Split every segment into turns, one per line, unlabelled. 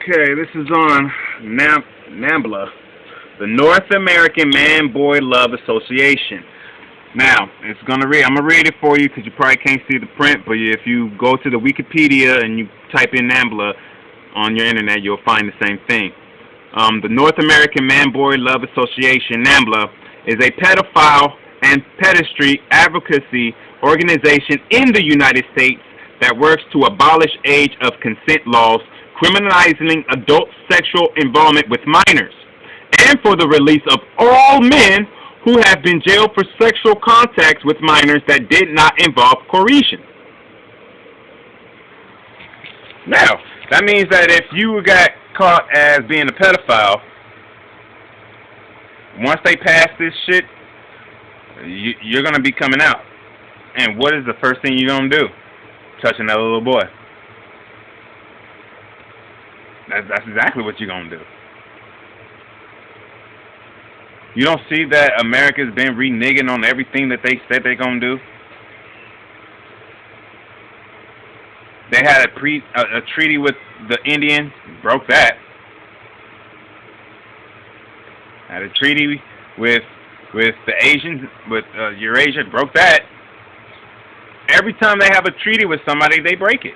Okay, this is on NAMBLA, the North American Man-Boy Love Association. Now, it's gonna read. I'm gonna read it for you because you probably can't see the print. But if you go to the Wikipedia and you type in NAMBLA on your internet, you'll find the same thing. The North American Man-Boy Love Association, NAMBLA, is a pedophile and pedestry advocacy organization in the United States that works to abolish age of consent laws criminalizing adult sexual involvement with minors, and for the release of all men who have been jailed for sexual contacts with minors that did not involve coercion. Now, that means that if you got caught as being a pedophile, once they pass this shit, you're going to be coming out. And what is the first thing you're going to do? Touch another little boy. That's exactly what you're going to do. You don't see that America's been reneging on everything that they said they're going to do? They had a treaty with the Indians, broke that. Had a treaty with the Asians, with Eurasia, broke that. Every time they have a treaty with somebody, they break it.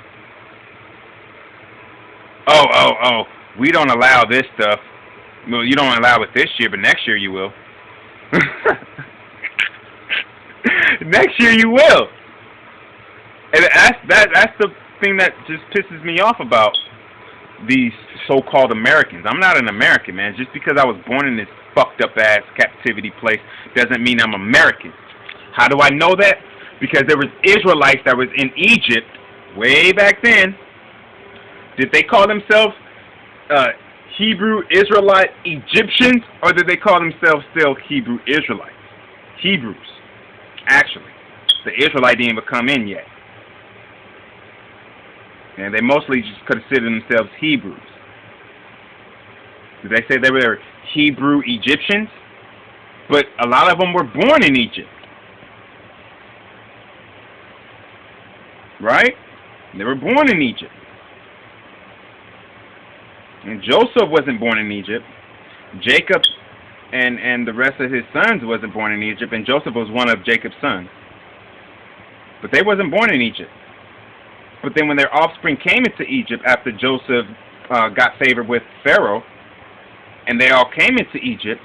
Oh, we don't allow this stuff. Well, you don't allow it this year, but next year you will. Next year you will. And that's the thing that just pisses me off about these so-called Americans. I'm not an American, man. Just because I was born in this fucked up ass captivity place doesn't mean I'm American. How do I know that? Because there was Israelites that was in Egypt way back then. Did they call themselves Hebrew Israelite Egyptians, or did they call themselves still Hebrew Israelites? Hebrews, actually. The Israelite didn't even come in yet. And they mostly just considered themselves Hebrews. Did they say they were Hebrew Egyptians? But a lot of them were born in Egypt. Right? They were born in Egypt. And Joseph wasn't born in Egypt. Jacob and the rest of his sons wasn't born in Egypt, and Joseph was one of Jacob's sons. But they wasn't born in Egypt. But then when their offspring came into Egypt after Joseph got favored with Pharaoh, and they all came into Egypt,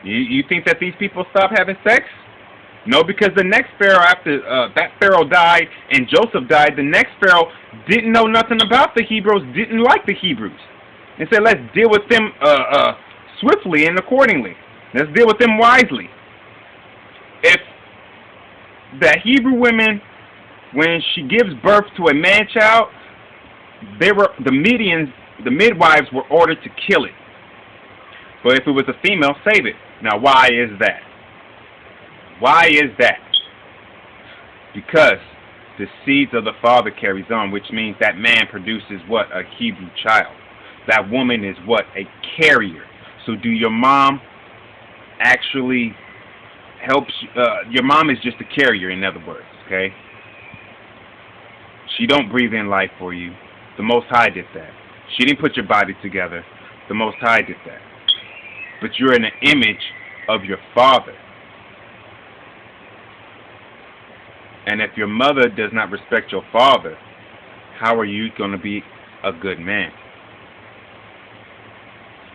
you think that these people stopped having sex? No, because the next Pharaoh, after that Pharaoh died and Joseph died, the next Pharaoh didn't know nothing about the Hebrews, didn't like the Hebrews, and said, let's deal with them swiftly and accordingly. Let's deal with them wisely. If the Hebrew women, when she gives birth to a man-child, the midwives were ordered to kill it. But if it was a female, save it. Now, why is that? Why is that? Because the seeds of the father carries on, which means that man produces what? A Hebrew child. That woman is what? A carrier. So do your mom actually helps? Your mom is just a carrier, in other words, okay? She don't breathe in life for you. The Most High did that. She didn't put your body together. The Most High did that. But you're in the image of your father. And if your mother does not respect your father, how are you going to be a good man?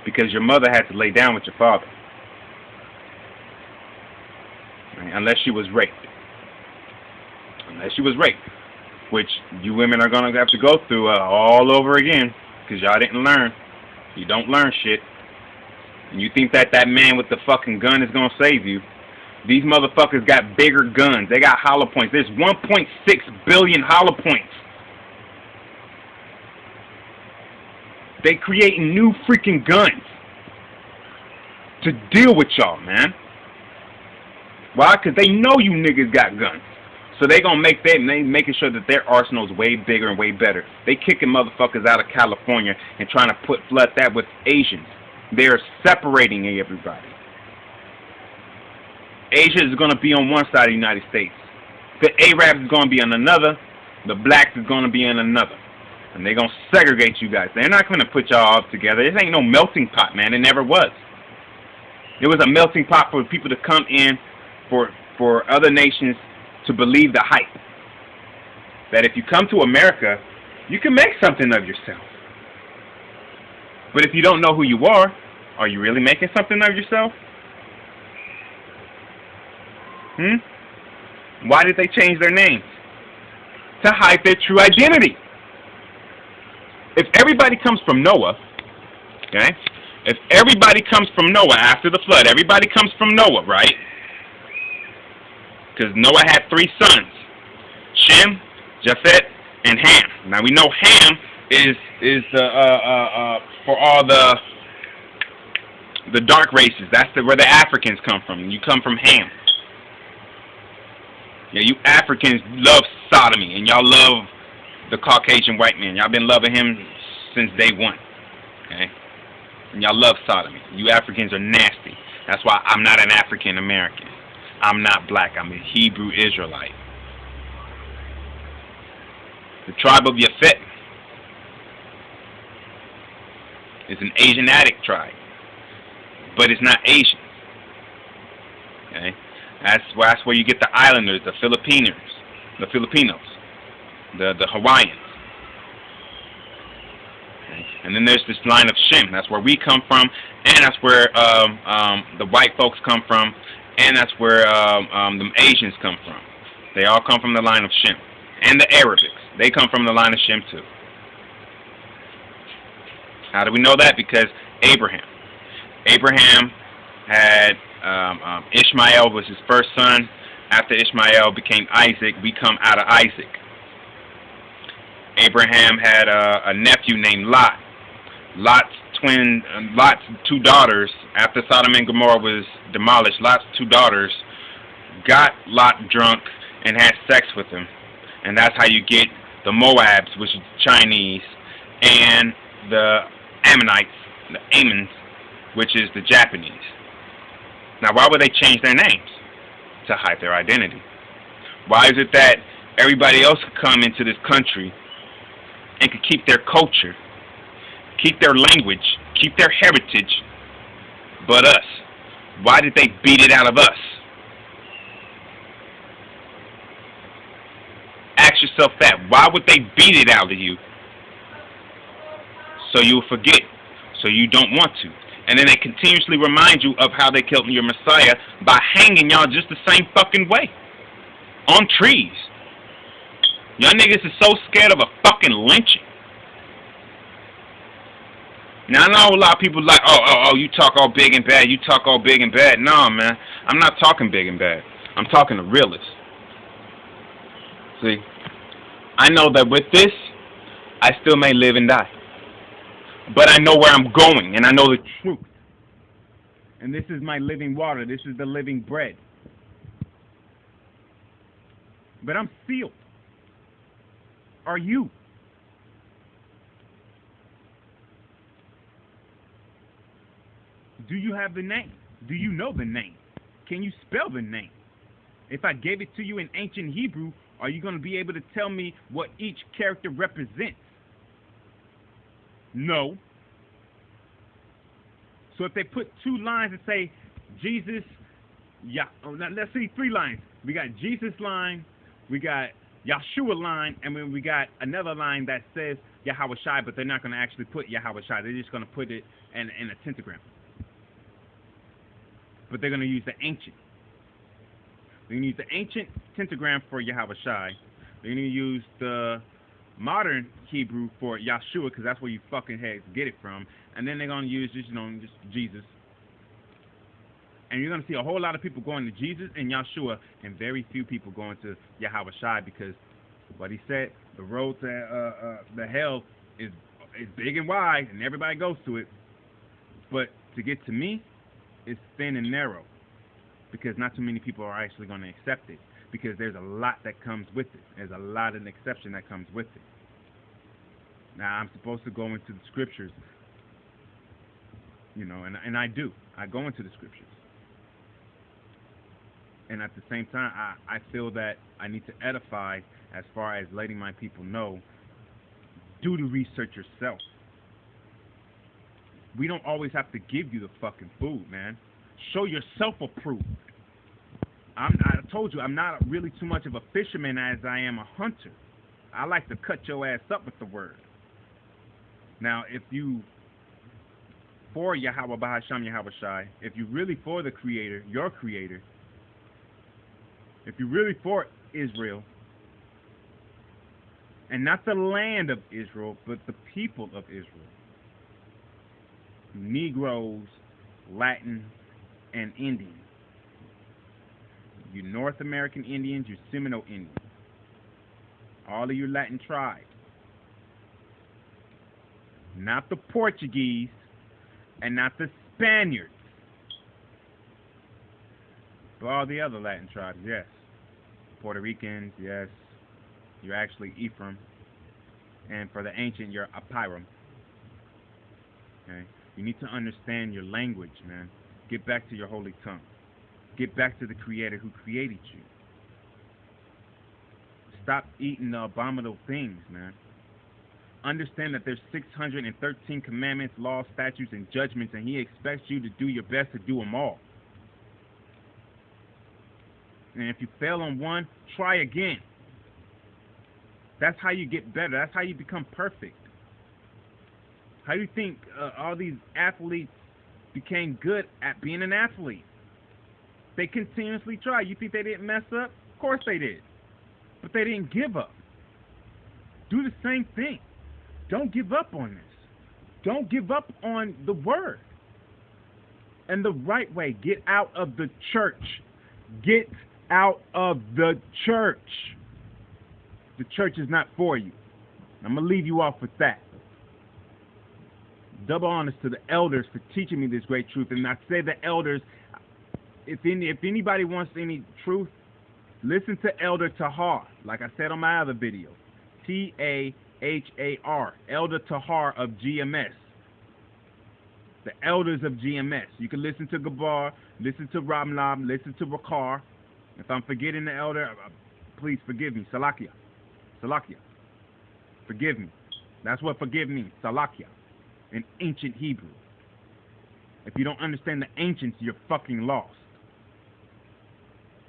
Because your mother had to lay down with your father. Right? Unless she was raped. Unless she was raped. Which you women are going to have to go through all over again. Because y'all didn't learn. You don't learn shit. And you think that that man with the fucking gun is going to save you. These motherfuckers got bigger guns. They got hollow points. There's 1.6 billion hollow points. They creating new freaking guns to deal with y'all, man. Why? Because they know you niggas got guns. So they gonna make that, and they making sure that their arsenal is way bigger and way better. They kicking motherfuckers out of California and trying to flood that with Asians. They're separating everybody. Asia is going to be on one side of the United States. The Arabs is going to be on another. The blacks is going to be on another. And they're going to segregate you guys. They're not going to put y'all all together. This ain't no melting pot, man. It never was. It was a melting pot for people to come in, for other nations to believe the hype. That if you come to America, you can make something of yourself. But if you don't know who you are you really making something of yourself? Why did they change their names? To hide their true identity. If everybody comes from Noah, okay? If everybody comes from Noah after the flood, everybody comes from Noah, right? Because Noah had 3 sons, Shem, Japheth, and Ham. Now we know Ham is the for all the dark races. That's where the Africans come from. You come from Ham. Yeah, you Africans love sodomy, and y'all love the Caucasian white man. Y'all been loving him since day one. Okay? And y'all love sodomy. You Africans are nasty. That's why I'm not an African American. I'm not black. I'm a Hebrew Israelite. The tribe of Yafet is an Asiatic tribe, but it's not Asian. Okay? That's where you get the islanders, the Filipinos, the Hawaiians. Okay? And then there's this line of Shem. That's where we come from, and that's where the white folks come from, and that's where the Asians come from. They all come from the line of Shem. And the Arabics, they come from the line of Shem too. How do we know that? Because Abraham had Ishmael was his first son. After Ishmael became Isaac, we come out of Isaac. Abraham had a nephew named Lot. Lot's 2 daughters, after Sodom and Gomorrah was demolished, Lot's 2 daughters got Lot drunk and had sex with him. And that's how you get the Moabs, which is Chinese, and the Ammonites, the Ammons, which is the Japanese. Now, why would they change their names? To hide their identity. Why is it that everybody else could come into this country and could keep their culture, keep their language, keep their heritage, but us? Why did they beat it out of us? Ask yourself that. Why would they beat it out of you? So you'll forget. So you don't want to. And then they continuously remind you of how they killed your Messiah by hanging y'all just the same fucking way. On trees. Y'all niggas is so scared of a fucking lynching. Now I know a lot of people like, oh, you talk all big and bad, you talk all big and bad. No, man. I'm not talking big and bad. I'm talking the realist. See, I know that with this, I still may live and die. But I know where I'm going, and I know the truth. And this is my living water. This is the living bread. But I'm sealed. Are you? Do you have the name? Do you know the name? Can you spell the name? If I gave it to you in ancient Hebrew, are you going to be able to tell me what each character represents? No. So if they put 2 lines and say Jesus, now let's see 3 lines. We got Jesus line, we got Yahshua line, and then we got another line that says Yahweh Shai, but they're not going to actually put Yahweh Shai. They're just going to put it in a pentagram. But they're going to use the ancient. They're going to use the ancient pentagram for Yahweh Shai. They're going to use the modern Hebrew for Yahshua, because that's where you fucking heads get it from. And then they're going to use just Jesus. And you're going to see a whole lot of people going to Jesus and Yahshua, and very few people going to Yahweh Shai, because what he said, the road to the hell is big and wide, and everybody goes to it. But to get to me, it's thin and narrow, because not too many people are actually going to accept it, because there's a lot that comes with it. There's a lot of exception that comes with it. Now, I'm supposed to go into the scriptures, and I do. I go into the scriptures. And at the same time, I feel that I need to edify as far as letting my people know Do the research yourself. We don't always have to give you the fucking food, man. Show yourself approved. I told you, I'm not really too much of a fisherman as I am a hunter. I like to cut your ass up with the word. Now, if you for Yahweh Bahasham Yahweh Shai, if you really for the Creator, your Creator, if you really for Israel, and not the land of Israel, but the people of Israel, Negroes, Latin, and Indian. You North American Indians, you Seminole Indians, all of you Latin tribes, not the Portuguese and not the Spaniards, but all the other Latin tribes, yes. Puerto Ricans, yes. You're actually Ephraim, and for the ancient, you're Apiram. Okay? You need to understand your language, man. Get back to your holy tongue. Get back to the Creator who created you. Stop eating the abominable things, man. Understand that there's 613 commandments, laws, statutes, and judgments, and He expects you to do your best to do them all. And if you fail on one, try again. That's how you get better. That's how you become perfect. How do you think all these athletes became good at being an athlete? They continuously try. You think they didn't mess up? Of course they did. But they didn't give up. Do the same thing. Don't give up on this. Don't give up on the word. And the right way, get out of the church. Get out of the church. The church is not for you. I'm going to leave you off with that. Double honors to the elders for teaching me this great truth. And I say the elders, if anybody wants any truth, listen to Elder Tahar, like I said on my other video. Tahar, Elder Tahar of GMS. The elders of GMS. You can listen to Gabar, listen to Ramlam, listen to Rakar. If I'm forgetting the elder, please forgive me. Salakia. Salakia. Forgive me. That's what forgive means. Salakia. In ancient Hebrew. If you don't understand the ancients, you're fucking lost.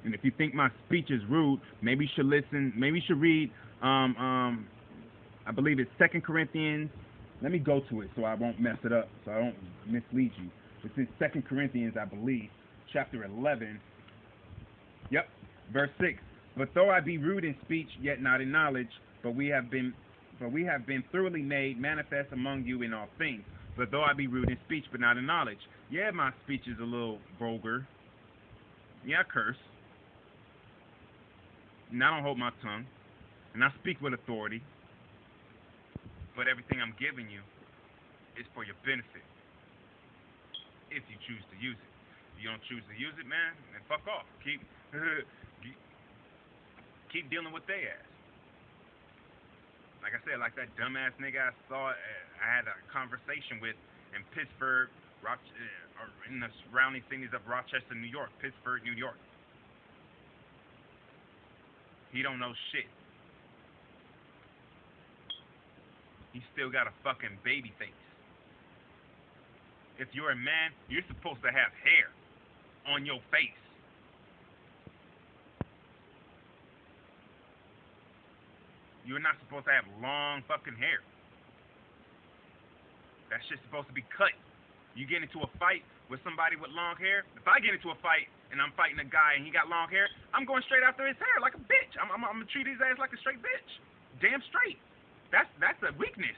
And if you think my speech is rude, maybe you should listen. Maybe you should read. I believe it's 2 Corinthians. Let me go to it so I won't mess it up, so I don't mislead you. It's in 2 Corinthians, I believe, chapter 11. Yep, verse 6. But though I be rude in speech, yet not in knowledge, but we have been thoroughly made manifest among you in all things. But though I be rude in speech, but not in knowledge. Yeah, my speech is a little vulgar. Yeah, I curse. And I don't hold my tongue. And I speak with authority. But everything I'm giving you is for your benefit. If you choose to use it. If you don't choose to use it, man, then fuck off. Keep dealing with they ass. Like I said, like that dumbass nigga I saw, I had a conversation with in Pittsburgh, or in the surrounding cities of Rochester, New York, Pittsburgh, New York. He don't know shit. He still got a fucking baby face. If you're a man, you're supposed to have hair on your face. You're not supposed to have long fucking hair. That shit's supposed to be cut. You get into a fight with somebody with long hair. If I get into a fight and I'm fighting a guy and he got long hair, I'm going straight after his hair like a bitch. I'm gonna treat his ass like a straight bitch. Damn straight. That's a weakness.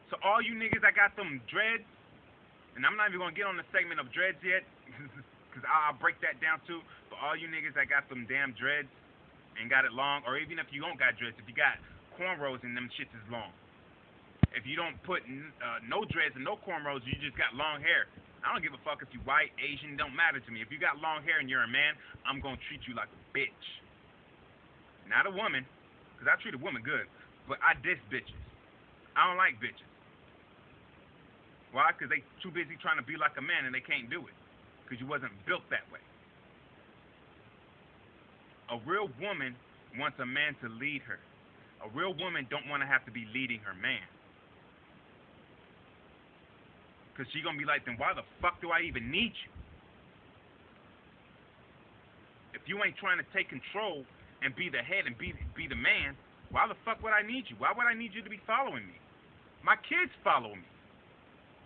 So all you niggas that got them dreads, and I'm not even gonna get on the segment of dreads yet, because I'll break that down too. But all you niggas that got them damn dreads and got it long, or even if you don't got dreads, if you got cornrows and them shits is long. If you don't put no dreads and no cornrows, you just got long hair. I don't give a fuck if you white, Asian, don't matter to me. If you got long hair and you're a man, I'm gonna treat you like a bitch. Not a woman, because I treat a woman good, but I diss bitches. I don't like bitches. Why? Because they too busy trying to be like a man and they can't do it. Because you wasn't built that way. A real woman wants a man to lead her, A real woman don't want to have to be leading her man. Because she's going to be like, then why the fuck do I even need you? If you ain't trying to take control and be the head and be the man, why the fuck would I need you? Why would I need you to be following me? My kids follow me.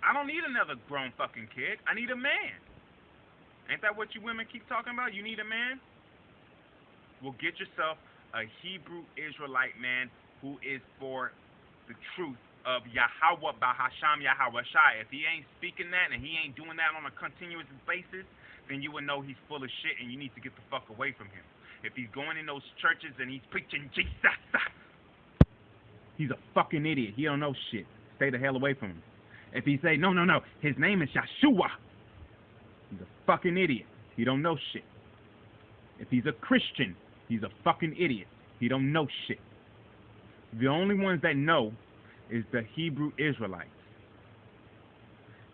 I don't need another grown fucking kid. I need a man. Ain't that what you women keep talking about? You need a man? Well, get yourself a Hebrew Israelite man who is for the truth of Yahweh Bahasham Yahweh Shai. If he ain't speaking that and he ain't doing that on a continuous basis, then you will know he's full of shit and you need to get the fuck away from him. If he's going in those churches and he's preaching Jesus, he's a fucking idiot. He don't know shit. Stay the hell away from him. If he say, no, his name is Yeshua, he's a fucking idiot. He don't know shit. If he's a Christian, he's a fucking idiot. He don't know shit. The only ones that know is the Hebrew Israelites.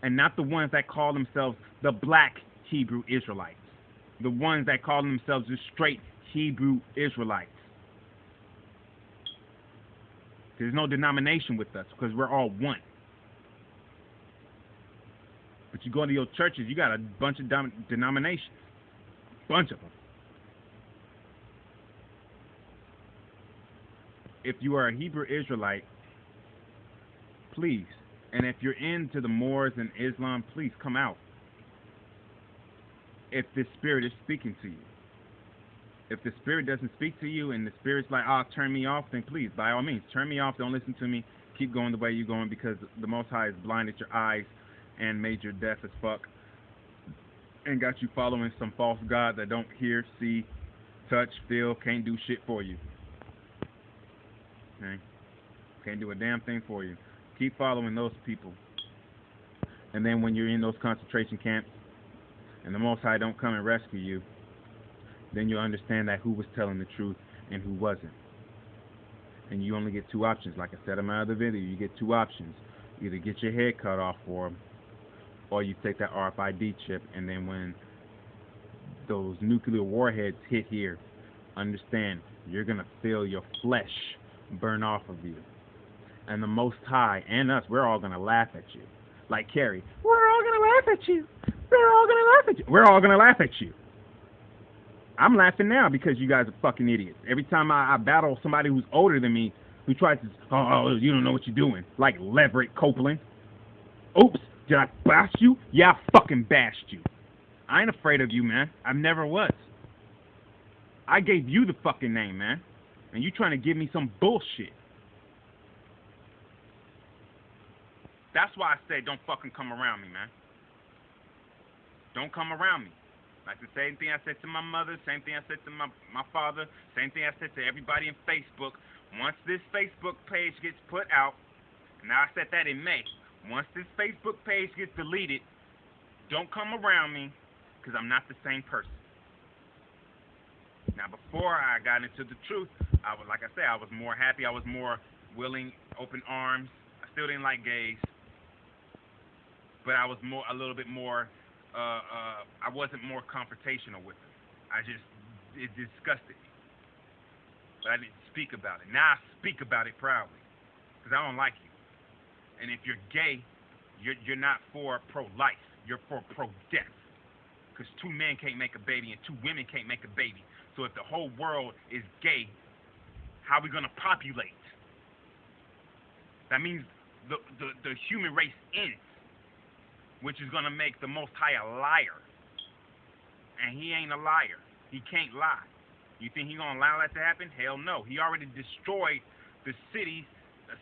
And not the ones that call themselves the black Hebrew Israelites. The ones that call themselves the straight Hebrew Israelites. There's no denomination with us because we're all one. But you go to your churches, you got a bunch of denominations. Bunch of them. If you are a Hebrew Israelite, please, and if you're into the Moors and Islam, please come out. If the Spirit is speaking to you. If the Spirit doesn't speak to you and the Spirit's like, turn me off, then please, by all means, turn me off, don't listen to me, keep going the way you're going, because the Most High has blinded your eyes and made you deaf as fuck and got you following some false god that don't hear, see, touch, feel, can't do shit for you. Okay? Can't do a damn thing for you. Keep following those people. And then when you're in those concentration camps and the Most High don't come and rescue you, then you'll understand that who was telling the truth and who wasn't. And you only get two options. Like I said in my other video, you get two options. Either get your head cut off for them, or you take that RFID chip, and then when those nuclear warheads hit here, understand you're going to feel your flesh burn off of you. And the Most High and us, we're all going to laugh at you. Like Carrie, we're all going to laugh at you. We're all going to laugh at you. We're all going to laugh at you. I'm laughing now because you guys are fucking idiots. Every time I battle somebody who's older than me, who tries to, you don't know what you're doing. Like Leverett Copeland. Oops, did I bash you? Yeah, I fucking bashed you. I ain't afraid of you, man. I never was. I gave you the fucking name, man. And you trying to give me some bullshit. That's why I said don't fucking come around me, man. Don't come around me. Like the same thing I said to my mother, same thing I said to my father, same thing I said to everybody in Facebook. Once this Facebook page gets put out, and now I said that in May, once this Facebook page gets deleted, don't come around me because I'm not the same person. Now, before I got into the truth, I was, like I said, I was more happy. I was more willing, open arms. I still didn't like gays, but I was a little bit more. I wasn't more confrontational with them. It disgusted me, but I didn't speak about it. Now I speak about it proudly because I don't like you. And if you're gay, you're not for pro-life. You're for pro-death. Because two men can't make a baby and two women can't make a baby. So if the whole world is gay, how are we going to populate? That means the human race ends, which is going to make the Most High a liar. And he ain't a liar. He can't lie. You think he's going to allow that to happen? Hell no. He already destroyed the cities,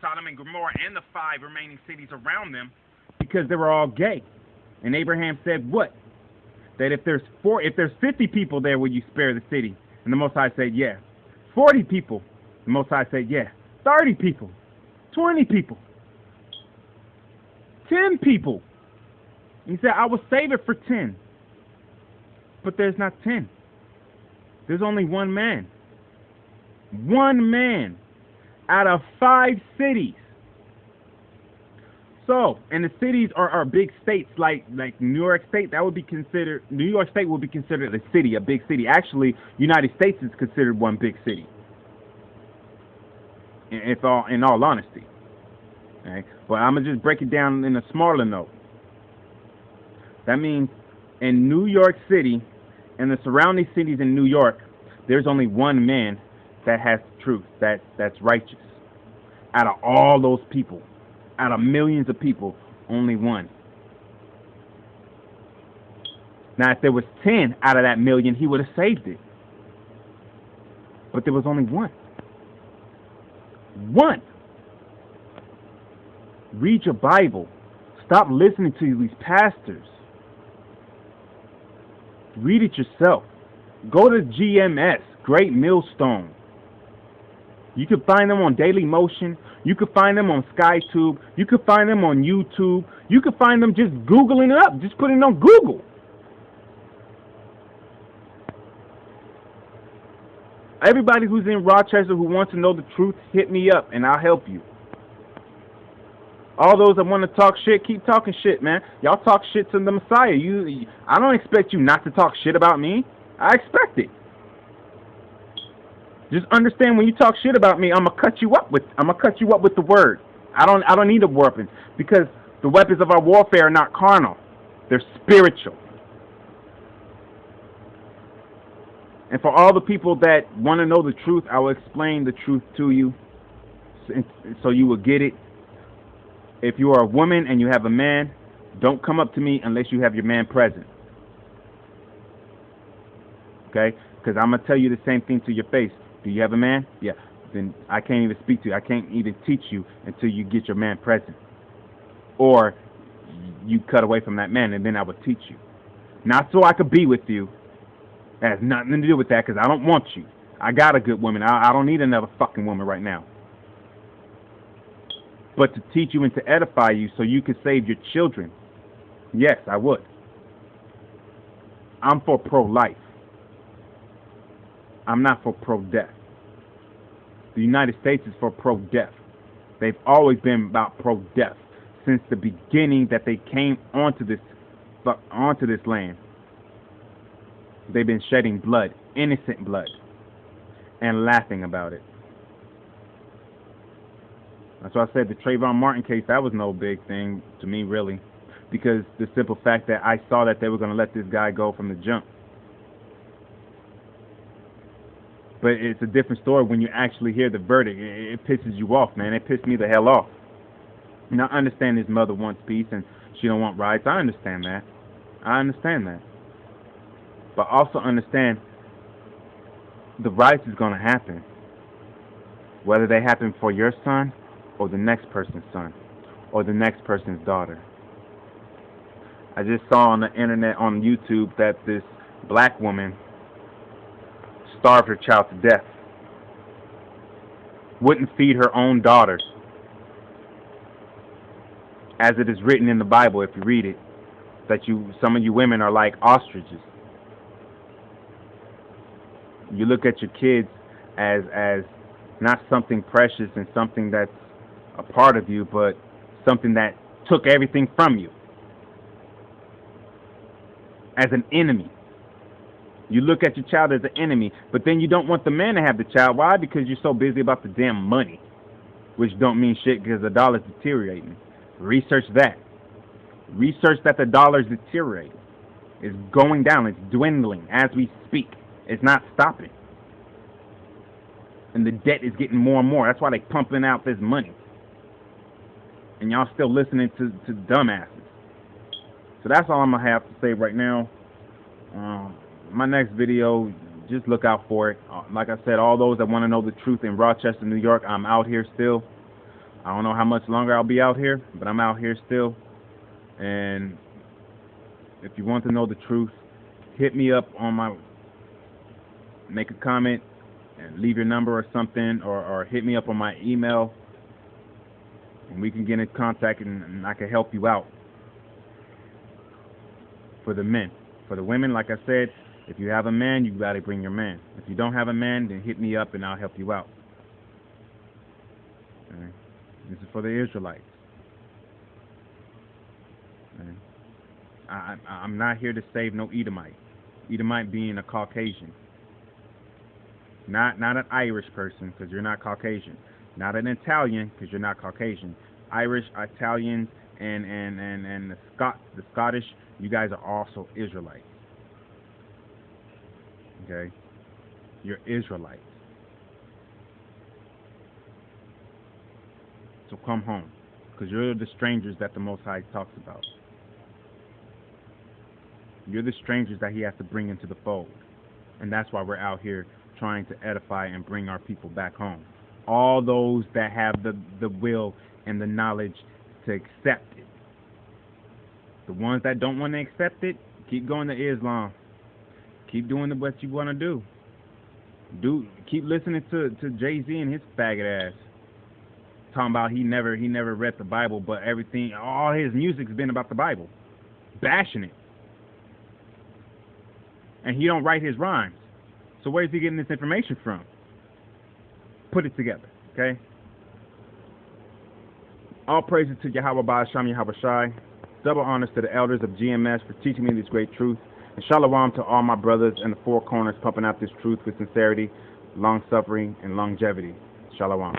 Sodom and Gomorrah, and the 5 remaining cities around them because they were all gay. And Abraham said what? That if there's 50 people there, will you spare the city? And the Most High said, yeah. 40 people. The Most High said, yeah. 30 people. 20 people. 10 people. He said, I will save it for 10. But there's not 10. There's only one man. One man out of 5 cities. So, and the cities are big states like New York State. New York State would be considered a city, a big city. Actually, United States is considered one big city. in all honesty. Okay? But I'm gonna just break it down in a smaller note. That means in New York City and the surrounding cities in New York, there's only one man that has truth, that's righteous. Out of all those people, out of millions of people, only one. Now, if there was 10 out of that million, he would have saved it. But there was only one. One. Read your Bible. Stop listening to these pastors. Read it yourself. Go to GMS, Great Millstone. You can find them on Daily Motion. You can find them on SkyTube. You can find them on YouTube. You can find them just Googling it up. Just putting it on Google. Everybody who's in Rochester who wants to know the truth, hit me up and I'll help you. All those that want to talk shit, keep talking shit, man. Y'all talk shit to the Messiah. I don't expect you not to talk shit about me. I expect it. Just understand when you talk shit about me, I'm gonna cut you up with the word. I don't need a weapon, because the weapons of our warfare are not carnal. They're spiritual. And for all the people that want to know the truth, I will explain the truth to you so you will get it. If you are a woman and you have a man, don't come up to me unless you have your man present. Okay? Because I'm going to tell you the same thing to your face. Do you have a man? Yeah. Then I can't even speak to you. I can't even teach you until you get your man present. Or you cut away from that man and then I will teach you. Not so I could be with you. That has nothing to do with that, because I don't want you. I got a good woman. I don't need another fucking woman right now. But to teach you and to edify you so you can save your children, yes, I would. I'm for pro-life. I'm not for pro-death. The United States is for pro-death. They've always been about pro-death since the beginning that they came onto this land. They've been shedding blood, innocent blood, and laughing about it. That's why I said the Trayvon Martin case, that was no big thing to me, really, because the simple fact that I saw that they were going to let this guy go from the jump. But it's a different story when you actually hear the verdict. It pisses you off, man. It pissed me the hell off. Now, I understand his mother wants peace and she don't want riots. I understand that. But also understand the riots is going to happen, whether they happen for your son or the next person's son or the next person's daughter. I just saw on the internet, on YouTube, that this black woman starved her child to death. Wouldn't feed her own daughter. As it is written in the Bible, if you read it, that some of you women are like ostriches. You look at your kids as not something precious and something that's a part of you, but something that took everything from you. As an enemy. You look at your child as an enemy, but then you don't want the man to have the child. Why? Because you're so busy about the damn money, which don't mean shit because the dollar's deteriorating. Research that. Research that the dollar's deteriorating. It's going down. It's dwindling as we speak. It's not stopping. And the debt is getting more and more. That's why they're pumping out this money. And y'all still listening to dumbasses. So that's all I'm going to have to say right now. My next video, just look out for it. Like I said, all those that want to know the truth in Rochester, New York, I'm out here still. I don't know how much longer I'll be out here, but I'm out here still. And if you want to know the truth, hit me up on make a comment and leave your number or something, or hit me up on my email, and we can get in contact and I can help you out. For the men. For the women, like I said, if you have a man, you got to bring your man. If you don't have a man, then hit me up and I'll help you out. Okay. This is for the Israelites. Okay. I'm not here to save no Edomite. Edomite being a Caucasian. Not an Irish person, because you're not Caucasian. Not an Italian, because you're not Caucasian. Irish, Italians, and the Scottish, you guys are also Israelites. Okay? You're Israelites. So come home, because you're the strangers that the Most High talks about. You're the strangers that He has to bring into the fold. And that's why we're out here trying to edify and bring our people back home. All those that have the will and the knowledge to accept it. The ones that don't want to accept it, keep going to Islam. Keep doing what you want to do. Keep listening to Jay-Z and his faggot ass. Talking about he never read the Bible, but all his music's been about the Bible. Bashing it. And he don't write his rhymes. So where's he getting this information from? Put it together, okay? All praises to Yahweh Ba'asham Yahweh Shai. Double honors to the elders of GMS for teaching me this great truth. And shalom to all my brothers in the four corners pumping out this truth with sincerity, long-suffering, and longevity. Shalom.